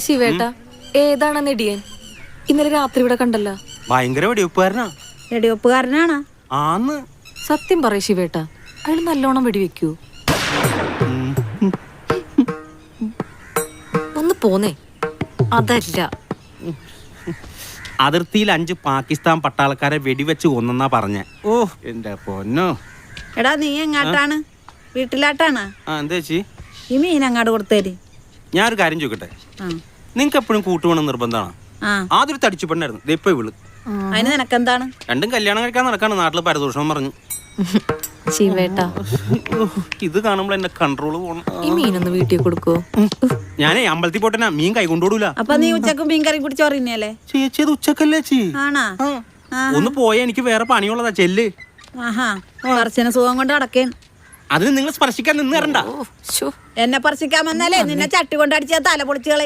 ശിവേട്ടാ, ഏതാണ് നെടിയൻ? ഇന്നലെ രാത്രി ഇവിടെ കണ്ടല്ലോ. ഭയങ്കര വെടിവെപ്പുകാരനാ. വെടിവെപ്പുകാരനാണോ? ആന്ന്. സത്യം പറയ ശിവേട്ടാ, അയാൾ നല്ലോണം വെടിവെക്കൂ. ഒന്ന് പോന്നേ. അതല്ല, അതിർത്തിയിൽ 5 പാകിസ്ഥാൻ പട്ടാളക്കാരെ വെടിവെച്ച് കൊന്നെന്നാ പറഞ്ഞ. ഓ എന്റെ പൊന്നോ. എടാ നീ എങ്ങാട്ടാണ്? വീട്ടിലാട്ടാണ്? എന്താ ചേച്ചി? ഈ മീൻ അങ്ങാട് കൊടുത്തേര്. ഞാനൊരു കാര്യം ചോദിക്കട്ടെ, നിങ്ങക്ക് എപ്പോഴും കൂട്ടുവേണം നിർബന്ധമാണ്? ആദ്യം തടിച്ചു പെണ്ണായിരുന്നു, ഇപ്പൊ ഇവള്. അതിന് നിനക്കെന്താണ്? രണ്ടും കല്യാണം കഴിക്കാൻ നടക്കാണ്, നാട്ടില് പരദൂഷണം പറഞ്ഞു. ശിവേട്ടാ, ഇത് കാണുമ്പോൾ എന്നെ കൺട്രോള് പോണം. ഈ മീനൊന്ന് വീട്ടിൽ കൊടുക്കോ? ഞാനേ അമ്പലത്തിൽ പോട്ടെ, മീൻ കൈ കൊണ്ടുപോടൂല. അപ്പൊ നീ ഉച്ചക്ക് മീൻ കറി കുടിച്ച് ചോറിനല്ലേ? ചേച്ചി അത് ഉച്ചക്കല്ലേ ചേച്ചി? ആണാ? ഒന്ന് പോയാ എനിക്ക് വേറെ പണിയുള്ളതാ. ചെല്ല്. ആഹാ, പറച്ചിന് സുഖം കൊണ്ട് അടക്കേൻ. അതിന് നിങ്ങൾ സ്പർശിക്കാൻ നിന്ന് തരണ്ട. എന്നെ സ്പർശിക്കാൻ വന്നാലേ നിന്നെ ചട്ടി കൊണ്ട് അടിച്ച തല പൊളിച്ചുകളെ.